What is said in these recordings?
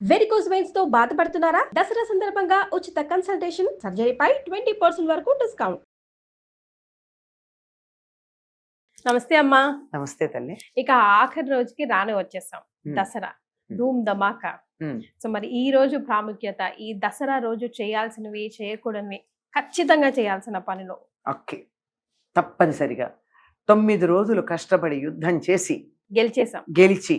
Varicose veins తో బాధపడుతున్నారా? దసరా సందర్భంగా ఉచిత కన్సల్టేషన్, సర్జరీపై 20% వరకు డిస్కౌంట్. నమస్తే అమ్మా. నమస్తే తల్లి. ఇక ఆఖరి రోజుకి రాని వచ్చేసాం. దసరా మ్మ్. ధూమ్ ధమాకా. మ్మ్. సో మరి ఈ రోజు ప్రాముఖ్యత, ఈ దసరా రోజు చేయాల్సినవి, చేయకూడనివి, ఖచ్చితంగా చేయాల్సిన పనులు. ఓకే, తప్పనిసరిగా 9 రోజులు కష్టపడి యుద్ధం చేసి గెలిచేసాం. గెలిచి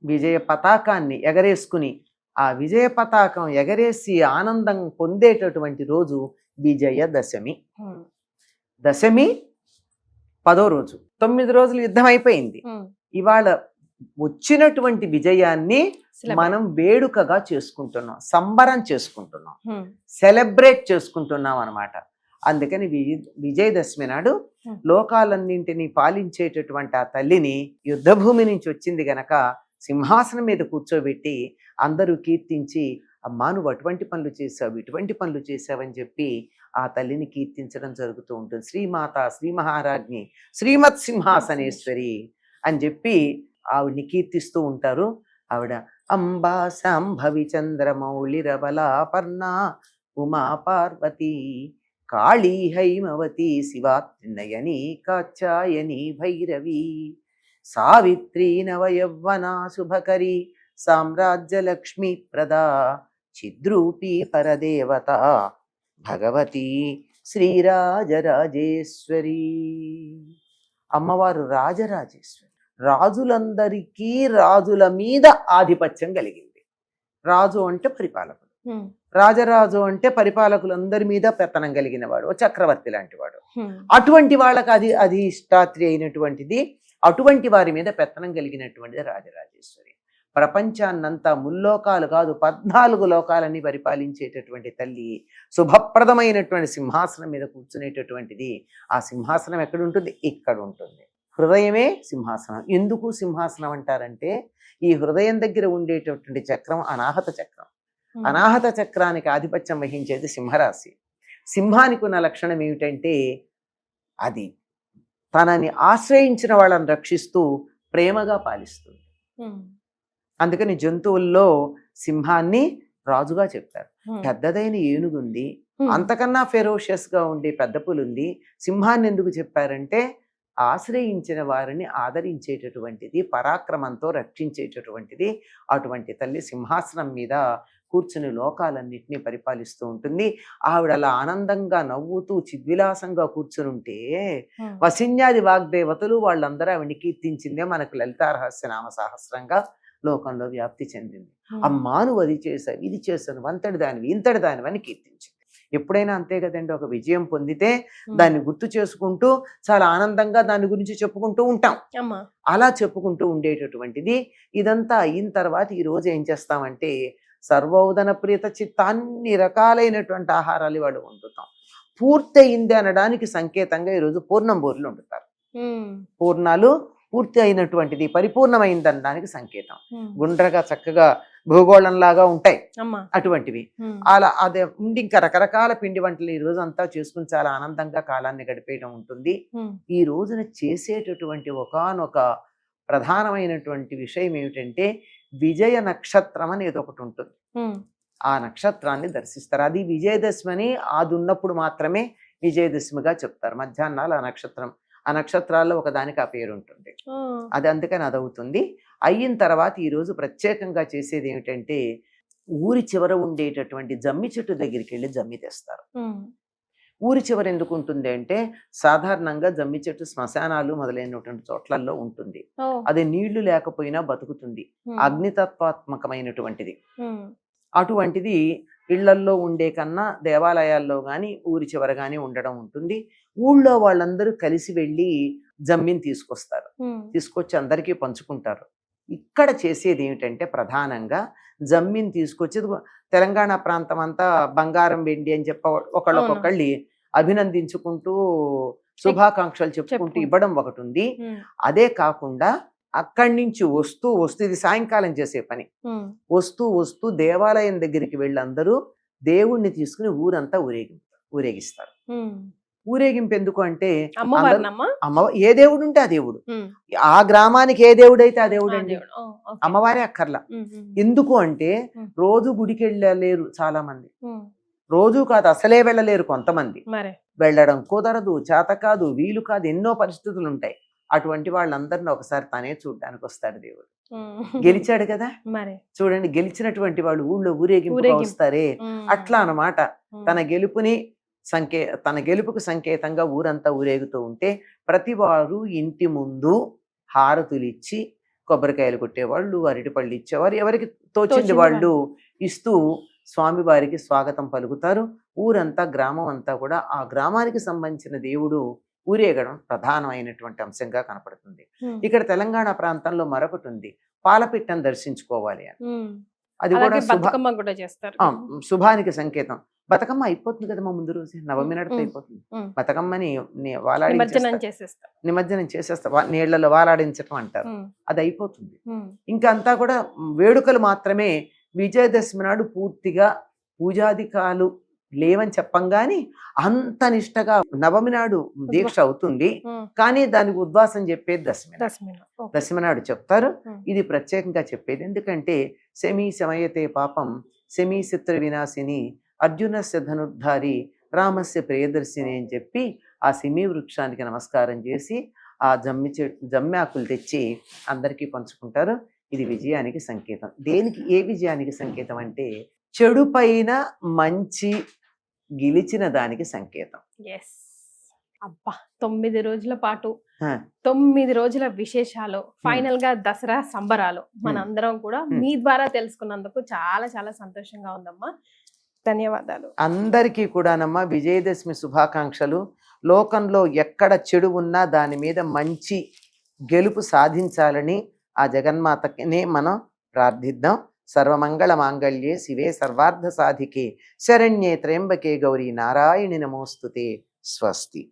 విజయ పతాకాన్ని ఎగరేసుకుని ఆ విజయ పతాకం ఎగరేసి ఆనందం పొందేటటువంటి రోజు విజయదశమి. దశమి 10వ రోజు. 9 రోజులు యుద్ధం అయిపోయింది. ఇవాళ వచ్చినటువంటి విజయాన్ని మనం వేడుకగా చేసుకుంటున్నాం, సంబరం చేసుకుంటున్నాం, సెలబ్రేట్ చేసుకుంటున్నాం అన్నమాట. అందుకని విజయదశమి నాడు లోకాలన్నింటినీ పాలించేటటువంటి ఆ తల్లిని యుద్ధభూమి నుంచి వచ్చింది గనక సింహాసనం మీద కూర్చోబెట్టి అందరూ కీర్తించి, అమ్మా నువ్వు అటువంటి పనులు చేసావు, ఇటువంటి పనులు చేసావని చెప్పి ఆ తల్లిని కీర్తించడం జరుగుతూ ఉంటుంది. శ్రీమాత, శ్రీ మహారాజ్ఞి, శ్రీమత్ సింహాసనేశ్వరి అని చెప్పి ఆవిడ్ని కీర్తిస్తూ ఉంటారు. ఆవిడ అంబా శాంభవి చంద్రమౌళిరబలాపర్ణ ఉమా పార్వతి కాళీ హైమవతి శివా త్రినయని కాచాయని భైరవి సావిత్రీ నవయవ్వనా శుభకరి సామ్రాజ్యలక్ష్మీ ప్రదా చిద్రూపీ పరదేవత భగవతి శ్రీరాజరాజేశ్వరి. అమ్మవారు రాజరాజేశ్వరి. రాజులందరికీ రాజుల మీద ఆధిపత్యం కలిగింది. రాజు అంటే పరిపాలకుడు, రాజరాజు అంటే పరిపాలకులందరి మీద పెత్తనం కలిగిన వాడు, చక్రవర్తి లాంటి వాడు. అటువంటి వాళ్ళకి అధిష్టాత్రి అయినటువంటిది, అటువంటి వారి మీద పెత్తనం కలిగినటువంటిది రాజరాజేశ్వరి. ప్రపంచాన్నంతా ముల్లోకాలు కాదు 14 లోకాలని పరిపాలించేటటువంటి తల్లి, శుభప్రదమైనటువంటి సింహాసనం మీద కూర్చునేటటువంటిది. ఆ సింహాసనం ఎక్కడుంటుంది? ఇక్కడ ఉంటుంది. హృదయమే సింహాసనం. ఎందుకు సింహాసనం అంటారంటే ఈ హృదయం దగ్గర ఉండేటటువంటి చక్రం అనాహత చక్రం. అనాహత చక్రానికి ఆధిపత్యం వహించేది సింహరాశి. సింహానికి ఉన్న లక్షణం ఏమిటంటే అది తనని ఆశ్రయించిన వాళ్ళని రక్షిస్తూ ప్రేమగా పాలిస్తుంది. అందుకని జంతువుల్లో సింహాన్ని రాజుగా చెప్పారు. పెద్దదైన ఏనుగుంది, అంతకన్నా ఫెరోషియస్ గా ఉండే పెద్ద పులుంది. సింహాన్ని ఎందుకు చెప్పారంటే ఆశ్రయించిన వారిని ఆదరించేటటువంటిది, పరాక్రమంతో రక్షించేటటువంటిది. అటువంటి తల్లి సింహాసనం మీద కూర్చుని లోకాలన్నింటినీ పరిపాలిస్తూ ఉంటుంది. ఆవిడ అలా ఆనందంగా నవ్వుతూ చిద్విలాసంగా కూర్చుని ఉంటే వసిన్యాది వాగ్దేవతలు వాళ్ళందరూ ఆవిడని కీర్తించిందే మనకు లలితా రహస్య నామ సహస్రంగా లోకంలో వ్యాప్తి చెందింది. అమ్మా నువ్వు అది చేసావు, ఇది చేసావు, అంతటి దానివి, ఇంతటి దానివి అని కీర్తించింది. ఎప్పుడైనా అంతే కదండి, ఒక విజయం పొందితే దాన్ని గుర్తు చేసుకుంటూ చాలా ఆనందంగా దాని గురించి చెప్పుకుంటూ ఉంటాం. అలా చెప్పుకుంటూ ఉండేటటువంటిది. ఇదంతా అయిన తర్వాత ఈ రోజు ఏం చేస్తామంటే సర్వోదన ప్రీత చిత్తాన్ని రకాలైనటువంటి ఆహారాలు ఇవాళ వండుతాం. పూర్తయింది అనడానికి సంకేతంగా ఈరోజు పూర్ణం బూరెలు వండుతారు. పూర్ణాలు పూర్తి అయినటువంటిది, పరిపూర్ణమైంది అనడానికి సంకేతం. గుండ్రగా చక్కగా భూగోళంలాగా ఉంటాయి అటువంటివి. అలా అదే ఉండి ఇంకా రకరకాల పిండి వంటలు ఈ రోజు అంతా చేసుకుని చాలా ఆనందంగా కాలాన్ని గడిపేయడం ఉంటుంది. ఈ రోజున చేసేటటువంటి ఒకానొక ప్రధానమైనటువంటి విషయం ఏమిటంటే విజయ నక్షత్రం అనేది ఒకటి ఉంటుంది. ఆ నక్షత్రాన్ని దర్శిస్తారు. అది విజయదశమి అని అది ఉన్నప్పుడు మాత్రమే విజయదశమిగా చెప్తారు. మధ్యాహ్నాలు ఆ నక్షత్రాల్లో ఒకదానికి ఆ పేరు ఉంటుంది. అది అందుకని అది అవుతుంది. అయిన తర్వాత ఈరోజు ప్రత్యేకంగా చేసేది ఏమిటంటే ఊరి చివర ఉండేటటువంటి జమ్మి చెట్టు దగ్గరికి వెళ్ళి జమ్మి తెస్తారు. ఊరి చివర ఎందుకు ఉంటుంది అంటే సాధారణంగా జమ్మి చెట్టు శ్మశానాలు మొదలైనటువంటి చోట్లలో ఉంటుంది. అది నీళ్లు లేకపోయినా బతుకుతుంది, అగ్నితత్వాత్మకమైనటువంటిది. అటువంటిది ఇళ్లల్లో ఉండే కన్నా దేవాలయాల్లో గాని ఊరి చివర గాని ఉండడం ఉంటుంది. ఊళ్ళో వాళ్ళందరూ కలిసి వెళ్ళి జమ్మిని తీసుకొస్తారు, తీసుకొచ్చి అందరికీ పంచుకుంటారు. ఇక్కడ చేసేది ఏమిటంటే ప్రధానంగా జమ్మిని తీసుకొచ్చి తెలంగాణ ప్రాంతం అంతా బంగారం వెండి అని చెప్ప ఒకళ్ళొకొకళ్ళి అభినందించుకుంటూ శుభాకాంక్షలు చెప్పుకుంటూ ఇవ్వడం ఒకటి ఉంది. అదే కాకుండా అక్కడి నుంచి వస్తూ ఇది సాయంకాలం చేసే పని. వస్తూ దేవాలయం దగ్గరికి వెళ్ళి అందరూ దేవుణ్ణి తీసుకుని ఊరంతా ఊరేగిస్తారు. ఊరేగింపు ఎందుకు అంటే అమ్మవారినమ్మా అమ్మ ఏ దేవుడు ఉంటే ఆ దేవుడు, ఆ గ్రామానికి ఏ దేవుడైతే ఆ దేవుడు అండి, అమ్మవారే అక్కర్లా. ఎందుకు అంటే రోజు గుడికి వెళ్ళలేరు చాలా మంది, రోజు కాదు అసలే వెళ్ళలేరు కొంతమంది, వెళ్ళడం కుదరదు, చేత కాదు, వీలు కాదు, ఎన్నో పరిస్థితులు ఉంటాయి. అటువంటి వాళ్ళందరినీ ఒకసారి తనే చూడ్డానికి వస్తాడు దేవుడు. గెలిచాడు కదా, చూడండి గెలిచినటువంటి వాళ్ళు ఊళ్ళో ఊరేగింపుగా వస్తారే, అట్లా అన్నమాట. తన గెలుపుకు సంకేతంగా ఊరంతా ఊరేగుతూ ఉంటే ప్రతి వారు ఇంటి ముందు హారతులు ఇచ్చి కొబ్బరికాయలు కొట్టేవాళ్ళు, అరటిపళ్ళు ఇచ్చేవారు, ఎవరికి తోచింది వాళ్ళు ఇస్తూ స్వామివారికి స్వాగతం పలుకుతారు. ఊరంతా గ్రామం అంతా కూడా ఆ గ్రామానికి సంబంధించిన దేవుడు ఊరేగడం ప్రధానమైనటువంటి అంశంగా కనపడుతుంది. ఇక్కడ తెలంగాణ ప్రాంతంలో మరొకటి ఉంది, పాలపిట్టను దర్శించుకోవాలి అని. అది కూడా శుభానికి సంకేతం. బతుకమ్మ అయిపోతుంది కదమ్మా ముందు రోజు, నవమి నడితే అయిపోతుంది. బతుకమ్మని నిమజ్జనం చేసేస్తా, నీళ్లలో వాలాడించటం అంటారు, అది అయిపోతుంది. ఇంకా అంతా కూడా వేడుకలు మాత్రమే. విజయదశమి నాడు పూర్తిగా పూజాధికాలు లేవని చెప్పంగాని అంత నిష్టగా నవమి నాడు దీక్ష అవుతుంది. కానీ దానికి ఉద్వాసం చెప్పేది దశమి నాడు చెప్తారు. ఇది ప్రత్యేకంగా చెప్పేది ఎందుకంటే శమీ శమయతే పాపం శమీ శత్రు వినాశిని అర్జునస్య ధనుర్ధారి రామస్య ప్రియదర్శిని అని చెప్పి ఆ శమీ వృక్షానికి నమస్కారం చేసి ఆ జమ్మాకులు తెచ్చి అందరికీ పంచుకుంటారు. ఇది విజయానికి సంకేతం. దేనికి, ఏ విజయానికి సంకేతం అంటే చెడు పైన మంచి గెలిచిన దానికి సంకేతం. అబ్బా 9 రోజుల పాటు 9 రోజుల విశేషాలు, ఫైనల్ గా దసరా సంబరాలు మనందరం కూడా మీ ద్వారా తెలుసుకున్నందుకు చాలా చాలా సంతోషంగా ఉందమ్మా. ధన్యవాదాలు. అందరికీ కూడానమ్మా విజయదశమి శుభాకాంక్షలు. లోకంలో ఎక్కడ చెడు ఉన్నా దాని మీద మంచి గెలుపు సాధించాలని ఆ జగన్మాతనే మనం ప్రార్థిద్దాం. సర్వమంగళ మాంగళ్యే శివే సర్వార్థ సాధికే శరణ్యే త్ర్యంబకే గౌరీ నారాయణి నమోస్తుతే. స్వస్తి.